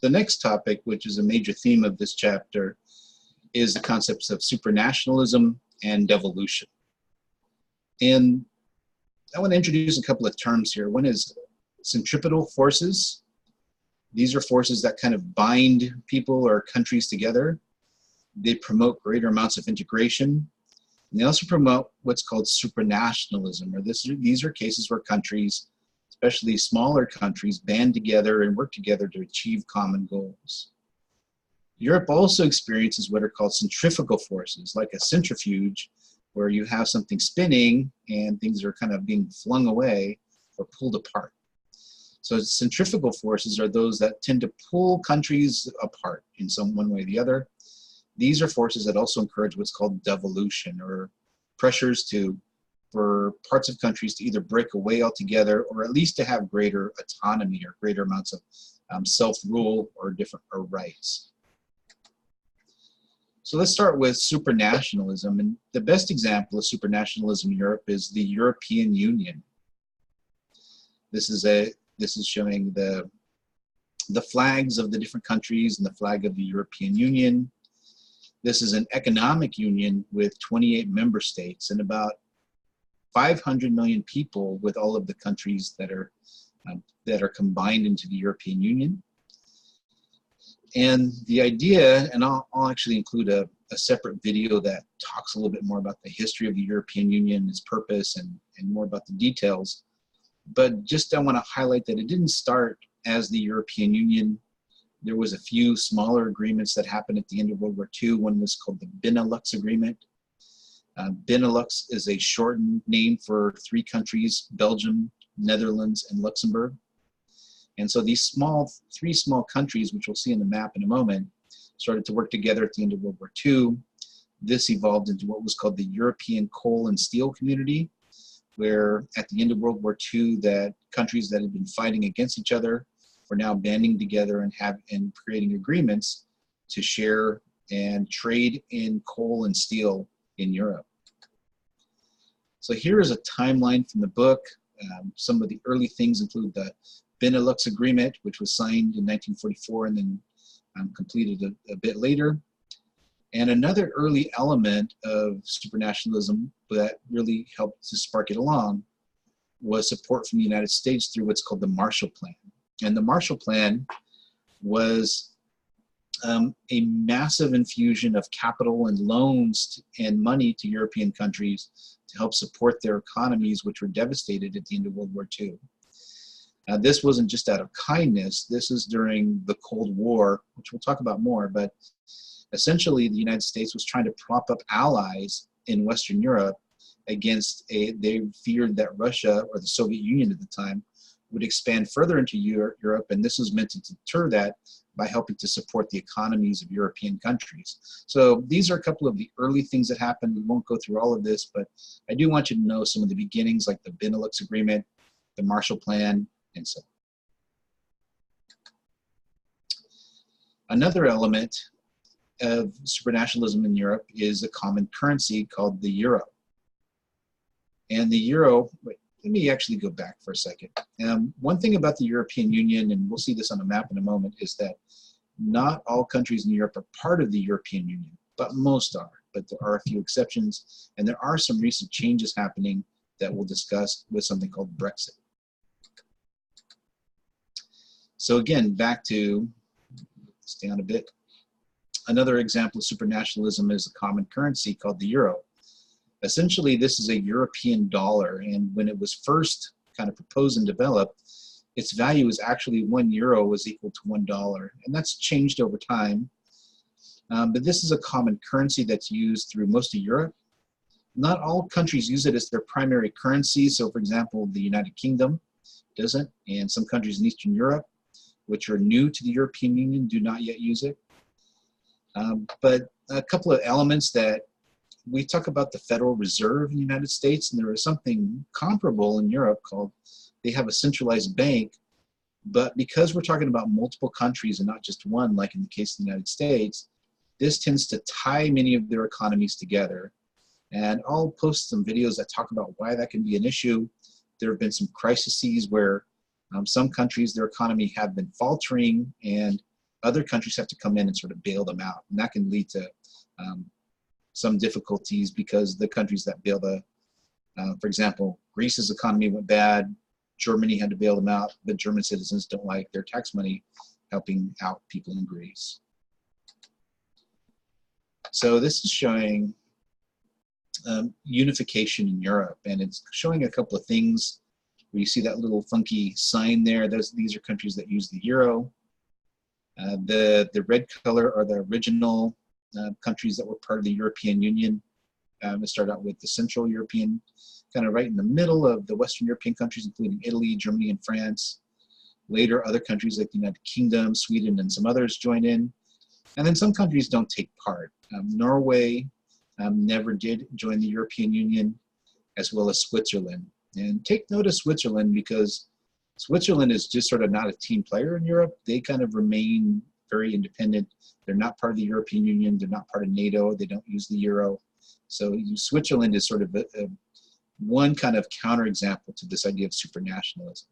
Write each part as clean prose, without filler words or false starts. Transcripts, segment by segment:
The next topic, which is a major theme of this chapter, is the concepts of supranationalism and devolution. And I want to introduce a couple of terms here. One is centripetal forces. These are forces that kind of bind people or countries together. They promote greater amounts of integration. And they also promote what's called supranationalism, or these are cases where countries, especially smaller countries, band together and work together to achieve common goals. Europe also experiences what are called centrifugal forces, like a centrifuge, where you have something spinning and things are kind of being flung away or pulled apart. So centrifugal forces are those that tend to pull countries apart in one way or the other. These are forces that also encourage what's called devolution, or pressures for parts of countries to either break away altogether or at least to have greater autonomy or greater amounts of self-rule or rights. So let's start with supranationalism. And the best example of supranationalism in Europe is the European Union. This is showing the flags of the different countries and the flag of the European Union. This is an economic union with 28 member states and about 500 million people with all of the countries that are combined into the European Union. And the idea, and I'll actually include a separate video that talks a little bit more about the history of the European Union, its purpose, and more about the details. But just I want to highlight that it didn't start as the European Union. There was a few smaller agreements that happened at the end of World War II. One was called the Benelux Agreement. Benelux is a shortened name for three countries: Belgium, Netherlands, and Luxembourg. And so these three small countries, which we'll see in the map in a moment, started to work together at the end of World War II. This evolved into what was called the European Coal and Steel Community, where at the end of World War II, that countries that had been fighting against each other were now banding together and creating agreements to share and trade in coal and steel in Europe. So here is a timeline from the book. Some of the early things include the Benelux Agreement, which was signed in 1944 and then completed a bit later. And another early element of supranationalism that really helped to spark it along was support from the United States through what's called the Marshall Plan. And the Marshall Plan was a massive infusion of capital and loans and money to European countries to help support their economies, which were devastated at the end of World War II. Now, this wasn't just out of kindness. This is during the Cold War, which we'll talk about more, but essentially the United States was trying to prop up allies in Western Europe against they feared that Russia, or the Soviet Union at the time, would expand further into Europe, and this was meant to deter that by helping to support the economies of European countries. So these are a couple of the early things that happened. We won't go through all of this, but I do want you to know some of the beginnings, like the Benelux Agreement, the Marshall Plan, and so on. Another element of supranationalism in Europe is a common currency called the euro. And the euro, wait, let me actually go back for a second. One thing about the European Union, and we'll see this on a map in a moment, is that not all countries in Europe are part of the European Union, but most are. But there are a few exceptions, and there are some recent changes happening that we'll discuss with something called Brexit. So again, back to, let's down a bit. Another example of supranationalism is a common currency called the euro. Essentially, this is a European dollar, and when it was first kind of proposed and developed, its value is actually €1 was equal to $1, and that's changed over time. But this is a common currency that's used through most of Europe. Not all countries use it as their primary currency. So, for example, the United Kingdom doesn't, and some countries in Eastern Europe, which are new to the European Union, do not yet use it. But a couple of elements that we talk about: the Federal Reserve in the United States, and there is something comparable in Europe called, they have a centralized bank, but because we're talking about multiple countries and not just one, like in the case of the United States, this tends to tie many of their economies together. And I'll post some videos that talk about why that can be an issue. There have been some crises where some countries, their economy have been faltering, and other countries have to come in and sort of bail them out. And that can lead to some difficulties because the countries that bail for example, Greece's economy went bad, Germany had to bail them out, but German citizens don't like their tax money helping out people in Greece. So this is showing unification in Europe, and it's showing a couple of things. Where you see that little funky sign there, these are countries that use the euro. The red color are the original countries that were part of the European Union. It started out with the Central European, kind of right in the middle of the Western European countries, including Italy, Germany, and France. Later, other countries like the United Kingdom, Sweden, and some others joined in. And then some countries don't take part. Norway never did join the European Union, as well as Switzerland. And take note of Switzerland, because Switzerland is just sort of not a team player in Europe. They kind of remain very independent. They're not part of the European Union. They're not part of NATO. They don't use the euro. So Switzerland is sort of one kind of counterexample to this idea of supranationalism.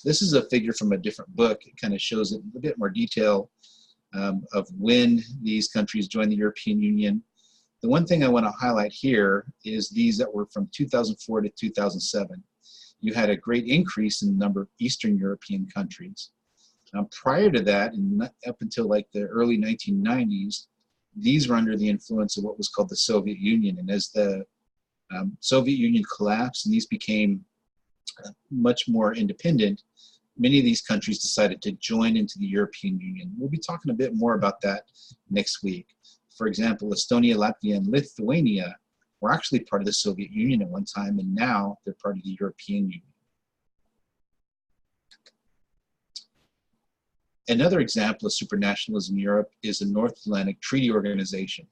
This is a figure from a different book. It kind of shows it in a bit more detail of when these countries joined the European Union. The one thing I want to highlight here is these that were from 2004 to 2007. You had a great increase in the number of Eastern European countries. Now, prior to that, and up until like the early 1990s, these were under the influence of what was called the Soviet Union. And as the Soviet Union collapsed and these became much more independent, many of these countries decided to join into the European Union. We'll be talking a bit more about that next week. For example, Estonia, Latvia, and Lithuania were actually part of the Soviet Union at one time, and now they're part of the European Union. Another example of supranationalism in Europe is the North Atlantic Treaty Organization.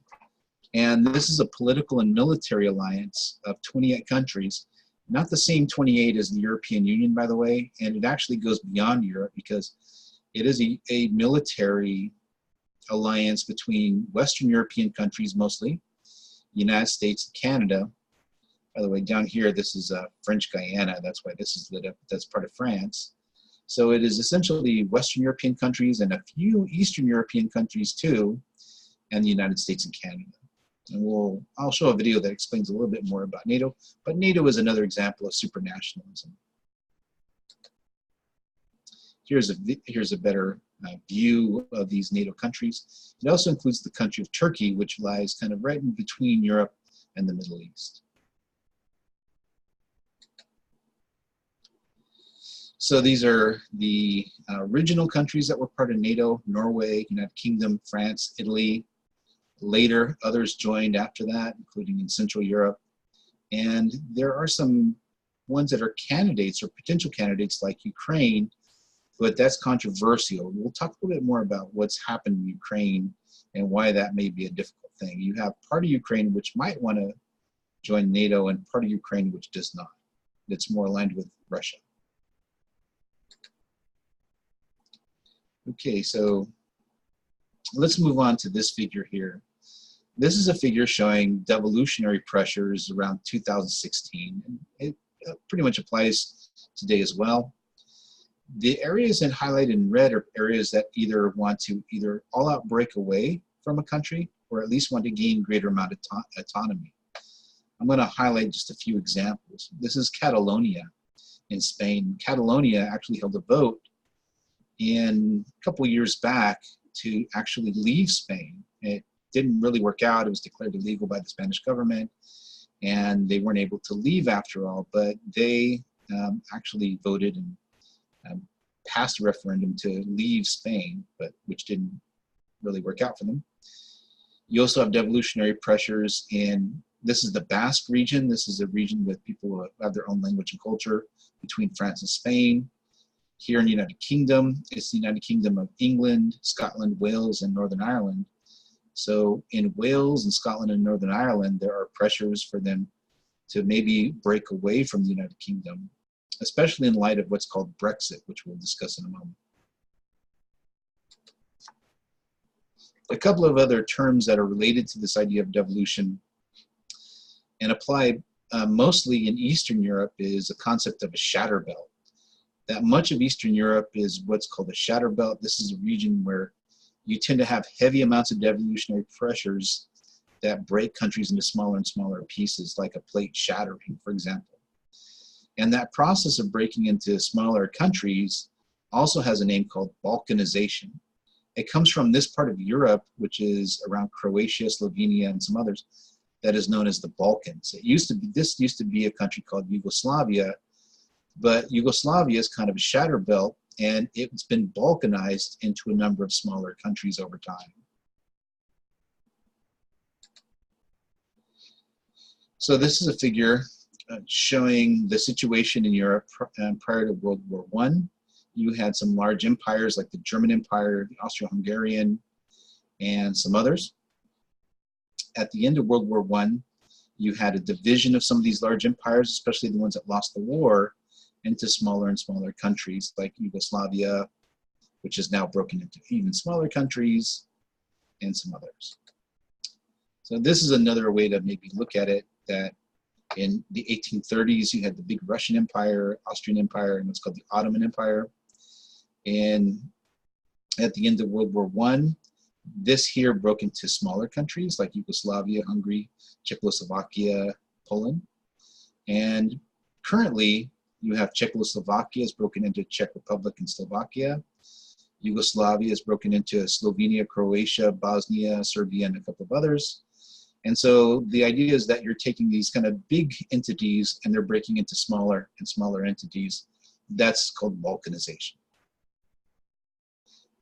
And this is a political and military alliance of 28 countries, not the same 28 as the European Union, by the way, and it actually goes beyond Europe because it is a military alliance between Western European countries mostly, the United States and Canada. By the way, down here, this is French Guyana. That's why this is lit up. That's part of France. So it is essentially Western European countries and a few Eastern European countries too, and the United States and Canada. And I'll show a video that explains a little bit more about NATO, but NATO is another example of supranationalism. Here's a better view of these NATO countries. It also includes the country of Turkey, which lies kind of right in between Europe and the Middle East. So these are the original countries that were part of NATO: Norway, United Kingdom, France, Italy. Later, others joined after that, including in Central Europe. And there are some ones that are candidates or potential candidates like Ukraine, but that's controversial. We'll talk a little bit more about what's happened in Ukraine and why that may be a difficult thing. You have part of Ukraine which might want to join NATO and part of Ukraine which does not. It's more aligned with Russia. Okay, so let's move on to this figure here. This is a figure showing devolutionary pressures around 2016. And it pretty much applies today as well. The areas that highlighted in red are areas that either want to all out break away from a country or at least want to gain greater amount of autonomy. I'm going to highlight just a few examples. This is Catalonia in Spain. Catalonia actually held a vote a couple years back to actually leave Spain. It didn't really work out. It was declared illegal by the Spanish government, and they weren't able to leave after all, but they actually voted and passed a referendum to leave Spain, but which didn't really work out for them. You also have devolutionary pressures this is the Basque region. This is a region with people who have their own language and culture between France and Spain. Here in the United Kingdom, it's the United Kingdom of England, Scotland, Wales, and Northern Ireland. So in Wales and Scotland and Northern Ireland, there are pressures for them to maybe break away from the United Kingdom, especially in light of what's called Brexit, which we'll discuss in a moment. A couple of other terms that are related to this idea of devolution and apply mostly in Eastern Europe is a concept of a shatter belt. that much of Eastern Europe is what's called the shatter belt. This is a region where you tend to have heavy amounts of devolutionary pressures that break countries into smaller and smaller pieces, like a plate shattering, for example. And that process of breaking into smaller countries also has a name called balkanization. It comes from this part of Europe, which is around Croatia, Slovenia, and some others, that is known as the Balkans. This used to be a country called Yugoslavia, but Yugoslavia is kind of a shatter belt, and it's been balkanized into a number of smaller countries over time. So this is a figure showing the situation in Europe prior to World War I. You had some large empires like the German Empire, the Austro-Hungarian, and some others. At the end of World War I, you had a division of some of these large empires, especially the ones that lost the war, into smaller and smaller countries like Yugoslavia, which is now broken into even smaller countries, and some others. So this is another way to maybe look at it, that in the 1830s, you had the big Russian Empire, Austrian Empire, and what's called the Ottoman Empire. And at the end of World War I, this here broke into smaller countries like Yugoslavia, Hungary, Czechoslovakia, Poland. And currently, you have Czechoslovakia is broken into Czech Republic and Slovakia. Yugoslavia is broken into Slovenia, Croatia, Bosnia, Serbia, and a couple of others. And so the idea is that you're taking these kind of big entities and they're breaking into smaller and smaller entities. That's called balkanization.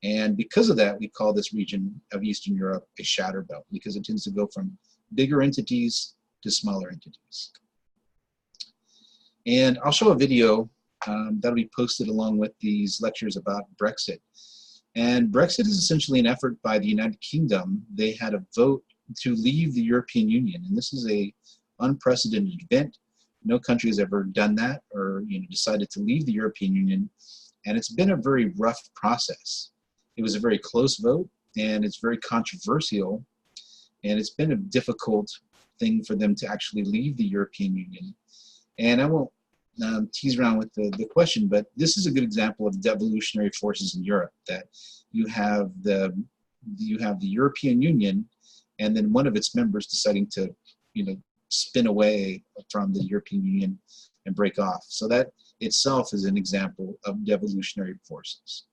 And because of that, we call this region of Eastern Europe a shatter belt, because it tends to go from bigger entities to smaller entities. And I'll show a video that'll be posted along with these lectures about Brexit. And Brexit is essentially an effort by the United Kingdom. They had a vote to leave the European Union, and this is a unprecedented event. No country has ever done that or decided to leave the European Union, and it's been a very rough process. It was a very close vote, and it's very controversial, and it's been a difficult thing for them to actually leave the European Union. And I won't tease around with the question, but this is a good example of devolutionary forces in Europe, that you have the European Union, and then one of its members deciding to, spin away from the European Union and break off. So that itself is an example of devolutionary forces.